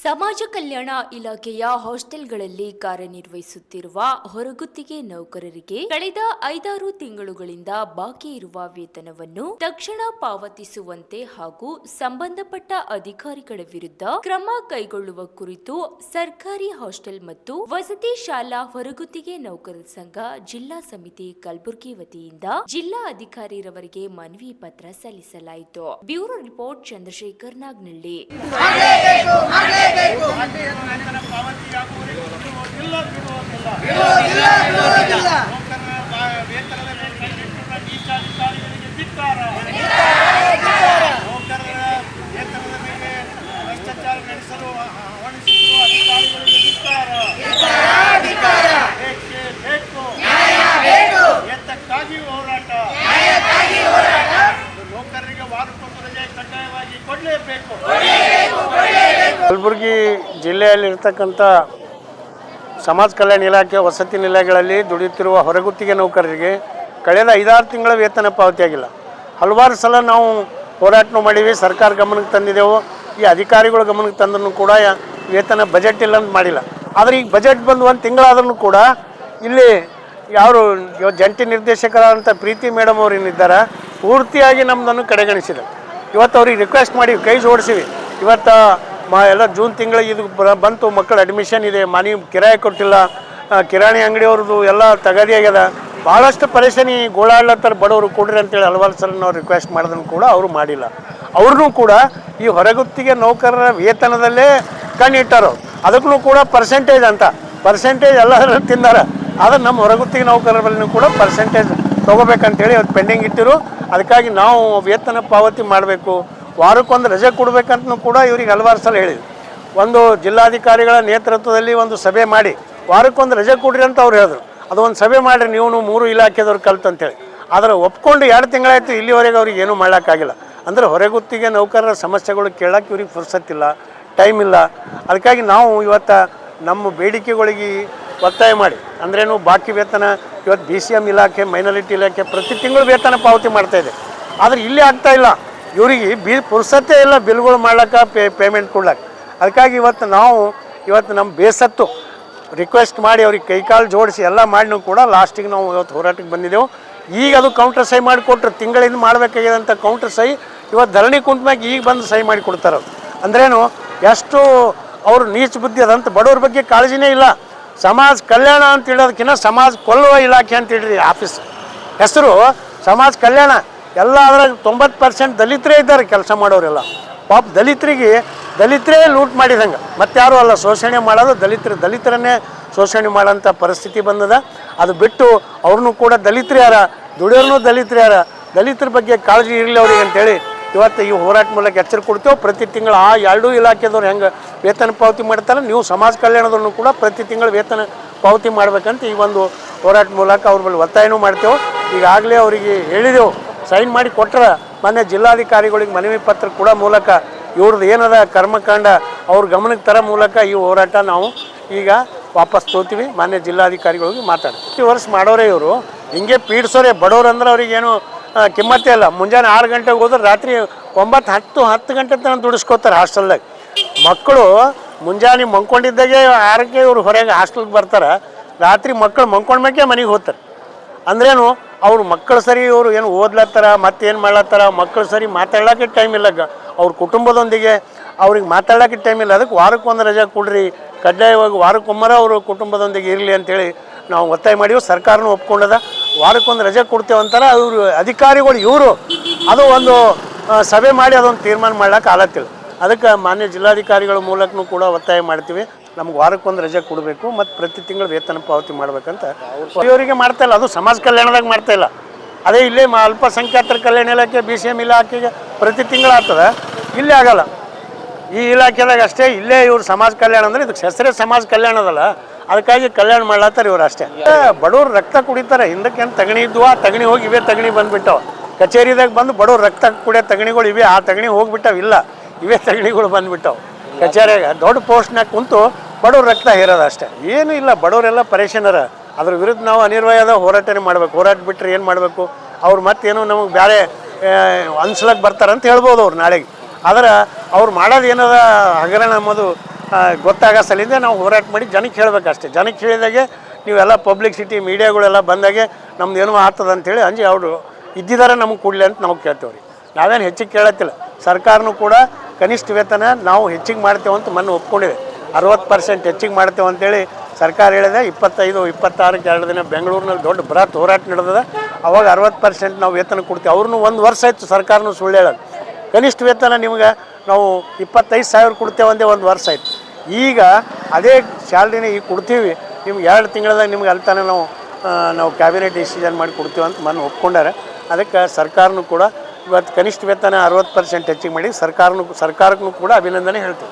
ಸಮಾಜ ಕಲ್ಯಾಣ ಇಲಾಖೆಯ ಹಾಸ್ಟೆಲ್ಗಳಲ್ಲಿ ಕಾರ್ಯನಿರ್ವಹಿಸುತ್ತಿರುವ ಹೊರಗುತ್ತಿಗೆ ನೌಕರರಿಗೆ ಕಳೆದ 5-6 ತಿಂಗಳುಗಳಿಂದ ಬಾಕಿ ಇರುವ ವೇತನವನ್ನು ತಕ್ಷಣ ಪಾವತಿಸುವಂತೆ ಹಾಗೂ ಸಂಬಂಧಪಟ್ಟ ಅಧಿಕಾರಿಗಳ ವಿರುದ್ಧ ಕ್ರಮ ಕೈಗೊಳ್ಳುವ ಕುರಿತು ಸರ್ಕಾರಿ ಹಾಸ್ಟೆಲ್ ಮತ್ತು ವಸತಿ ಶಾಲಾ ಹೊರಗುತ್ತಿಗೆ ನೌಕರರ ಸಂಘ ಜಿಲ್ಲಾ ಸಮಿತಿ ಕಲಬುರಗಿ ವತಿಯಿಂದ ಜಿಲ್ಲಾ ಅಧಿಕಾರಿರವರಿಗೆ ಮನವಿ ಪತ್ರ ಸಲ್ಲಿಸಲಾಯಿತು. Bureau report Chandrashekhar Nagnalli. ಕಲಬುರಗಿ ಜಿಲ್ಲೆಯಲ್ಲಿರ್ತಕ್ಕಂಥ ಸಮಾಜ ಕಲ್ಯಾಣ ಇಲಾಖೆ ವಸತಿ ನಿಲಯಗಳಲ್ಲಿ ದುಡಿಯುತ್ತಿರುವ ಹೊರಗುತ್ತಿಗೆ ನೌಕರರಿಗೆ ಕಳೆದ 5-6 ತಿಂಗಳ ವೇತನ ಪಾವತಿಯಾಗಿಲ್ಲ. ಹಲವಾರು ಸಲ ನಾವು ಹೋರಾಟ ಮಾಡೀವಿ, ಸರ್ಕಾರ ಗಮನಕ್ಕೆ ತಂದಿದ್ದೆವು. ಈ ಅಧಿಕಾರಿಗಳ ಗಮನಕ್ಕೆ ತಂದ್ರೂ ಕೂಡ ವೇತನ ಬಜೆಟ್ ಇಲ್ಲ ಅಂತ ಮಾಡಿಲ್ಲ. ಆದರೆ ಈಗ ಬಜೆಟ್ ಬಂದು 1 ತಿಂಗಳಾದ್ರೂ ಕೂಡ ಇಲ್ಲಿ ಯಾರು ಜಂಟಿ ನಿರ್ದೇಶಕರಾದಂಥ ಪ್ರೀತಿ ಮೇಡಮ್ ಅವರು ಏನಿದ್ದಾರೆ ಪೂರ್ತಿಯಾಗಿ ನಮ್ಮದನ್ನು ಕಡೆಗಣಿಸಿದೆ. ಇವತ್ತು ಅವ್ರಿಗೆ ರಿಕ್ವೆಸ್ಟ್ ಮಾಡಿ ಕೈ ಜೋಡಿಸಿವಿ. ಇವತ್ತು ಎಲ್ಲ ಜೂನ್ ತಿಂಗಳಿಗೆ ಇದು ಬಂತು, ಮಕ್ಕಳ ಅಡ್ಮಿಷನ್ ಇದೆ, ಮನೆ ಕಿರಾಯ ಕೊಟ್ಟಿಲ್ಲ, ಕಿರಾಣಿ ಅಂಗಡಿಯವ್ರದ್ದು ಎಲ್ಲ ತಗದಿ ಆಗ್ಯದ, ಭಾಳಷ್ಟು ಪರೇಶಾನಿ ಗೋಳಾಡ್ಲತ್ತಾರೆ ಬಡವರು ಕೊಡ್ರಿ ಅಂತೇಳಿ ಹಲವಾರು ಸಲ ನಾವು ರಿಕ್ವೆಸ್ಟ್ ಮಾಡಿದ್ರು ಕೂಡ ಅವರು ಮಾಡಿಲ್ಲ. ಅವ್ರನ್ನೂ ಕೂಡ ಈ ಹೊರಗುತ್ತಿಗೆ ನೌಕರರ ವೇತನದಲ್ಲೇ ಕಣ್ಣಿಟ್ಟಾರು. ಅದಕ್ಕೂ ಕೂಡ ಪರ್ಸೆಂಟೇಜ್ ಎಲ್ಲ ತಿಂದಾರ. ಆದರೆ ನಮ್ಮ ಹೊರಗುತ್ತಿಗೆ ನೌಕರರ ಬಳಿ ಕೂಡ ಪರ್ಸೆಂಟೇಜ್ ತೊಗೋಬೇಕಂತೇಳಿ ಅದು ಪೆಂಡಿಂಗ್ ಇಟ್ಟಿರು. ಅದಕ್ಕಾಗಿ ನಾವು ವೇತನ ಪಾವತಿ ಮಾಡಬೇಕು, ವಾರಕ್ಕೊಂದು ರಜೆ ಕೊಡಬೇಕಂತನೂ ಕೂಡ ಇವ್ರಿಗೆ ಹಲವಾರು ಸಲ ಹೇಳಿದ್ವಿ. ಒಂದು ಜಿಲ್ಲಾಧಿಕಾರಿಗಳ ನೇತೃತ್ವದಲ್ಲಿ ಒಂದು ಸಭೆ ಮಾಡಿ ವಾರಕ್ಕೊಂದು ರಜೆ ಕೊಡ್ರಿ ಅಂತ ಅವ್ರು ಹೇಳಿದ್ರು. ಅದು ಒಂದು ಸಭೆ ಮಾಡಿರಿ ನೀವು 3 ಇಲಾಖೆದವ್ರು ಕಲ್ತಂತೇಳಿ. ಆದರೆ ಒಪ್ಕೊಂಡು 2 ತಿಂಗಳಾಯಿತು, ಇಲ್ಲಿವರೆಗೆ ಅವ್ರಿಗೆ ಏನೂ ಮಾಡೋಕ್ಕಾಗಿಲ್ಲ. ಅಂದರೆ ಹೊರಗುತ್ತಿಗೆ ನೌಕರರ ಸಮಸ್ಯೆಗಳು ಕೇಳೋಕ್ಕೆ ಇವ್ರಿಗೆ ಫುರ್ಸತ್ತಿಲ್ಲ, ಟೈಮ್ ಇಲ್ಲ. ಅದಕ್ಕಾಗಿ ನಾವು ಇವತ್ತು ನಮ್ಮ ಬೇಡಿಕೆಗಳಿಗೆ ಒತ್ತಾಯ ಮಾಡಿ ಅಂದ್ರೇನು ಬಾಕಿ ವೇತನ ಇವತ್ತು BCM ಇಲಾಖೆ, ಮೈನಾರಿಟಿ ಇಲಾಖೆ ಪ್ರತಿ ತಿಂಗಳು ವೇತನ ಪಾವತಿ ಮಾಡ್ತಾಯಿದೆ. ಆದರೆ ಇಲ್ಲಿ ಆಗ್ತಾಯಿಲ್ಲ. ಇವ್ರಿಗೆ ಪುರ್ಸತ್ತೇ ಇಲ್ಲ ಬಿಲ್ಗಳು ಮಾಡ್ಲಿಕ್ಕೆ, ಪೇಮೆಂಟ್ ಕೊಡ್ಲಿಕ್ಕೆ. ಅದಕ್ಕಾಗಿ ಇವತ್ತು ನಮ್ಮ ಬೇಸತ್ತು ರಿಕ್ವೆಸ್ಟ್ ಮಾಡಿ ಅವ್ರಿಗೆ ಕೈಕಾಲು ಜೋಡಿಸಿ ಎಲ್ಲ ಮಾಡಿನೂ ಕೂಡ ಲಾಸ್ಟಿಗೆ ನಾವು ಇವತ್ತು ಹೋರಾಟಕ್ಕೆ ಬಂದಿದ್ದೆವು. ಈಗ ಅದು ಕೌಂಟರ್ ಸಹಿ ಮಾಡಿಕೊಟ್ರು, ತಿಂಗಳಿಂದ ಮಾಡಬೇಕಾಗಿದಂಥ ಕೌಂಟರ್ ಸಹಿ ಇವತ್ತು ಧರಣಿ ಕುಂತ ಮ್ಯಾಗ ಈಗ ಬಂದು ಸಹಿ ಮಾಡಿ ಕೊಡ್ತಾರೆ. ಅಂದ್ರೇನು ಎಷ್ಟು ಅವರು ನೀಚ ಬುದ್ಧಿ ಅದಂತ, ಬಡವ್ರ ಬಗ್ಗೆ ಕಾಳಜಿನೇ ಇಲ್ಲ. ಸಮಾಜ ಕಲ್ಯಾಣ ಅಂತ ಹೇಳೋದಕ್ಕಿಂತ ಸಮಾಜ ಕೊಲ್ಲುವ ಇಲಾಖೆ ಅಂತೇಳಿ ಆಫೀಸ್ ಹೆಸರು ಸಮಾಜ ಕಲ್ಯಾಣ. ಎಲ್ಲ ಅದ್ರಾಗ 90% ದಲಿತರೇ ಇದ್ದಾರೆ ಕೆಲಸ ಮಾಡೋರೆಲ್ಲ. ಪಾಪ ದಲಿತರೇ ಲೂಟ್ ಮಾಡಿದಂಗೆ ಮತ್ತಾರೂ ಅಲ್ಲ. ಶೋಷಣೆ ಮಾಡೋದು ದಲಿತರನ್ನೇ ಶೋಷಣೆ ಮಾಡೋಂಥ ಪರಿಸ್ಥಿತಿ ಬಂದದ. ಅದು ಬಿಟ್ಟು ಅವ್ರನ್ನೂ ಕೂಡ ದಲಿತರು ಯಾರ, ದುಡಿಯೋರ್ನೂ ದಲಿತರು ಯಾರ, ದಲಿತರ ಬಗ್ಗೆ ಕಾಳಜಿ ಇರಲಿ ಅವ್ರಿಗೆ ಅಂತೇಳಿ ಇವತ್ತು ಈ ಹೋರಾಟ ಮೂಲಕ ಎಚ್ಚರ ಕೊಡ್ತೇವೆ. ಪ್ರತಿ ತಿಂಗಳು ಆ 2 ಇಲಾಖೆದವ್ರು ಹೆಂಗೆ ವೇತನ ಪಾವತಿ ಮಾಡ್ತಾರೆ, ನೀವು ಸಮಾಜ ಕಲ್ಯಾಣದವ್ರನ್ನೂ ಕೂಡ ಪ್ರತಿ ತಿಂಗಳು ವೇತನ ಪಾವತಿ ಮಾಡ್ಬೇಕಂತ ಈ ಒಂದು ಹೋರಾಟ ಮೂಲಕ ಅವ್ರ ಮೇಲೆ ಒತ್ತಾಯನೂ ಮಾಡ್ತೇವೆ. ಈಗಾಗಲೇ ಅವರಿಗೆ ಹೇಳಿದೆವು, ಸೈನ್ ಮಾಡಿ ಕೊಟ್ಟರೆ ಮೊನ್ನೆ ಜಿಲ್ಲಾಧಿಕಾರಿಗಳಿಗೆ ಮನವಿ ಪತ್ರ ಕೂಡ ಮೂಲಕ ಇವ್ರದ್ದು ಏನದ ಕರ್ಮಕಾಂಡ ಅವ್ರ ಗಮನಕ್ಕೆ ತರೋ ಮೂಲಕ ಈ ಹೋರಾಟ ನಾವು ಈಗ ವಾಪಸ್ ತೋತೀವಿ. ಮಾನ್ಯ ಜಿಲ್ಲಾಧಿಕಾರಿಗಳಿಗೆ ಮಾತಾಡ್ತೀವಿ. ವರ್ಷ ಮಾಡೋರೇ ಇವರು ಹಿಂಗೆ ಪೀಡಿಸೋರೆ. ಬಡವ್ರು ಅಂದ್ರೆ ಅವ್ರಿಗೇನು ಕಿಮ್ಮತ್ತೇ ಇಲ್ಲ. ಮುಂಜಾನೆ 6 ಗಂಟೆಗೆ ಹೋದ್ರೆ ರಾತ್ರಿ 9, 10 ಗಂಟೆ ತನಕ ದುಡಿಸ್ಕೋತಾರೆ ಹಾಸ್ಟೆಲ್ದಾಗ. ಮಕ್ಕಳು ಮುಂಜಾನೆ ಮಂಕೊಂಡಿದ್ದಾಗೆ 6ಕ್ಕೆ ಇವ್ರು ಹೊರಗೆ ಹಾಸ್ಟೆಲ್ಗೆ ಬರ್ತಾರೆ. ರಾತ್ರಿ ಮಕ್ಕಳು ಮಂಕೊಂಡ್ಮೇಕೆ ಮನೆಗೆ ಹೋಗ್ತಾರೆ. ಅಂದ್ರೇನು ಅವ್ರು ಮಕ್ಕಳು ಸರಿ ಇವರು ಏನು ಓದ್ಲತ್ತಾರ, ಮತ್ತೇನು ಮಾಡ್ಲತ್ತಾರ, ಮಕ್ಕಳು ಸರಿ ಮಾತಾಡ್ಲಿಕ್ಕೆ ಟೈಮ್ ಇಲ್ಲ. ಅವ್ರ ಕುಟುಂಬದೊಂದಿಗೆ ಅವ್ರಿಗೆ ಮಾತಾಡೋಕ್ಕೆ ಟೈಮ್ ಇಲ್ಲ. ಅದಕ್ಕೆ ವಾರಕ್ಕೊಂದು ರಜೆ ಕೊಡ್ರಿ, ಕಡ್ಡಾಯವಾಗಿ ವಾರಕ್ಕೊಮ್ಮರ ಅವರು ಕುಟುಂಬದೊಂದಿಗೆ ಇರಲಿ ಅಂತೇಳಿ ನಾವು ಒತ್ತಾಯ ಮಾಡೀವಿ. ಸರ್ಕಾರನೂ ಒಪ್ಕೊಂಡದ. ವಾರಕ್ಕೊಂದು ರಜೆ ಕೊಡ್ತೇವೆ ಅಂತಾರೆ ಅವರು ಅಧಿಕಾರಿಗಳು. ಇವರು ಅದು ಒಂದು ಸಭೆ ಮಾಡಿ ಅದೊಂದು ತೀರ್ಮಾನ ಮಾಡ್ಲಿಕ್ಕೆ ಆಗತ್ತಿಲ್ಲ. ಅದಕ್ಕೆ ಮಾನ್ಯ ಜಿಲ್ಲಾಧಿಕಾರಿಗಳ ಮೂಲಕನೂ ಕೂಡ ಒತ್ತಾಯ ಮಾಡ್ತೀವಿ. ನಮ್ಗೆ ವಾರಕ್ಕೊಂದು ರಜೆ ಕೊಡಬೇಕು ಮತ್ತು ಪ್ರತಿ ತಿಂಗಳು ವೇತನ ಪಾವತಿ ಮಾಡ್ಬೇಕಂತ ಇವರಿಗೆ ಮಾಡ್ತಾಯಿಲ್ಲ. ಅದು ಸಮಾಜ ಕಲ್ಯಾಣದಾಗ ಮಾಡ್ತಾಯಿಲ್ಲ. ಅದೇ ಇಲ್ಲೇ ಅಲ್ಪಸಂಖ್ಯಾತರ ಕಲ್ಯಾಣ ಇಲಾಖೆ BCM ಇಲಾಖೆಗೆ ಪ್ರತಿ ತಿಂಗಳು ಆಗ್ತದೆ, ಇಲ್ಲೇ ಆಗಲ್ಲ. ಈ ಇಲಾಖೆದಾಗ ಅಷ್ಟೇ. ಇಲ್ಲೇ ಇವ್ರು ಸಮಾಜ ಕಲ್ಯಾಣ ಅಂದರೆ ಇದಕ್ಕೆ ಹೆಸರೇ ಸಮಾಜ ಕಲ್ಯಾಣ ಅದಲ್ಲ. ಅದಕ್ಕಾಗಿ ಕಲ್ಯಾಣ ಮಾಡ್ಲತ್ತಾರೆ ಇವ್ರು ಅಷ್ಟೇ. ಬಡವ್ರು ರಕ್ತ ಕುಡಿತಾರೆ. ಹಿಂದಕ್ಕೆ ಏನು ತಗಣಿ ಇದ್ವು, ಆ ತಗಣಿ ಹೋಗಿ ಇವೇ ತಗಣಿ ಬಂದುಬಿಟ್ಟವು. ಕಚೇರಿದಾಗ ಬಂದು ಬಡವ್ರು ರಕ್ತ ಕುಡಿಯೋ ತಗಣಿಗಳು ಇವೆ, ಆ ತಗಣಿ ಹೋಗಿಬಿಟ್ಟವು. ಇಲ್ಲ, ಇವೇ ತಗಣಿಗಳು ಬಂದುಬಿಟ್ಟವು. ಕಚೇರಿಯಾಗ ದೊಡ್ಡ ಪೋಸ್ಟ್ನಾಗ ಕುಂತು ಬಡವ್ರ ರಕ್ತ ಹೇರೋದು ಅಷ್ಟೇ, ಏನೂ ಇಲ್ಲ. ಬಡವರೆಲ್ಲ ಪರೇಶಾನರ. ಅದ್ರ ವಿರುದ್ಧ ನಾವು ಅನಿವಾರ್ಯವಾದ ಹೋರಾಟನೇ ಮಾಡಬೇಕು. ಹೋರಾಟ ಬಿಟ್ಟರೆ ಏನು ಮಾಡಬೇಕು? ಅವ್ರು ಮತ್ತೇನೋ ನಮಗೆ ಬೇರೆ ಅನ್ಸ್ಲಕ್ಕೆ ಬರ್ತಾರಂತ ಹೇಳ್ಬೋದು ಅವ್ರು ನಾಳೆಗೆ. ಆದ್ರೆ ಅವ್ರು ಮಾಡೋದು ಏನದ ಹಗರಣ ಅನ್ನೋದು ಗೊತ್ತಾಗೋ ಸಲಿಂದ ನಾವು ಹೋರಾಟ ಮಾಡಿ ಜನಕ್ಕೆ ಹೇಳಬೇಕಷ್ಟೇ. ಜನಕ್ಕೆ ಹೇಳಿದಾಗೆ ನೀವೆಲ್ಲ ಪಬ್ಲಿಸಿಟಿ ಮೀಡಿಯಾಗಳೆಲ್ಲ ಬಂದಾಗೆ ನಮ್ದು ಏನೋ ಆಗ್ತದೆ ಅಂಥೇಳಿ ಅಂಜಿ ಅವರು ಇದ್ದಿದ್ದಾರೆ ನಮಗೆ ಕೊಡಲಿ ಅಂತ ನಾವು ಕೇಳ್ತೇವೆ ರೀ. ನಾವೇನು ಹೆಚ್ಚಿಗೆ ಕೇಳತ್ತಿಲ್ಲ. ಸರ್ಕಾರನೂ ಕೂಡ ಕನಿಷ್ಠ ವೇತನ ನಾವು ಹೆಚ್ಚಿಗೆ ಮಾಡ್ತೇವೆ ಅಂತ ಮೊನ್ನೆ ಒಪ್ಕೊಂಡಿದೆ. 60% ಹೆಚ್ಚಿಗೆ ಮಾಡ್ತೇವೆ ಅಂತೇಳಿ ಸರ್ಕಾರ ಹೇಳಿದೆ. 25, 26ಕ್ಕೆ 2 ದಿನ ಬೆಂಗಳೂರಿನಲ್ಲಿ ದೊಡ್ಡ ಬೃಹತ್ ಹೋರಾಟ ನಡೆದಿದೆ. ಅವಾಗ 60% ನಾವು ವೇತನ ಕೊಡ್ತೀವಿ. ಅವ್ರನ್ನೂ 1 ವರ್ಷ ಆಯಿತು ಸರ್ಕಾರನೂ ಸುಳ್ಳು ಹೇಳೋದು. ಕನಿಷ್ಠ ವೇತನ ನಿಮ್ಗೆ ನಾವು 25,000 ಕೊಡ್ತೇವೆ ಒಂದೇ 1 ವರ್ಷ ಆಯ್ತು. ಈಗ ಅದೇ ಸ್ಯಾಲ್ರಿನ ಈಗ ಕೊಡ್ತೀವಿ ನಿಮ್ಗೆ 2 ತಿಂಗಳದಾಗ ನಿಮ್ಗೆ ಅಲ್ಲಿ ತನಕ ನಾವು ಕ್ಯಾಬಿನೆಟ್ ಡಿಸಿಷನ್ ಮಾಡಿ ಕೊಡ್ತೀವಿ ಅಂತ ಮೊನ್ನೆ ಒಪ್ಕೊಂಡಾರೆ. ಅದಕ್ಕೆ ಸರ್ಕಾರನೂ ಕೂಡ ಇವತ್ತು ಕನಿಷ್ಠ ವೇತನ 60% ಹೆಚ್ಚಿಗೆ ಮಾಡಿ ಸರ್ಕಾರಕ್ಕೂ ಕೂಡ ಅಭಿನಂದನೆ ಹೇಳ್ತೀವಿ.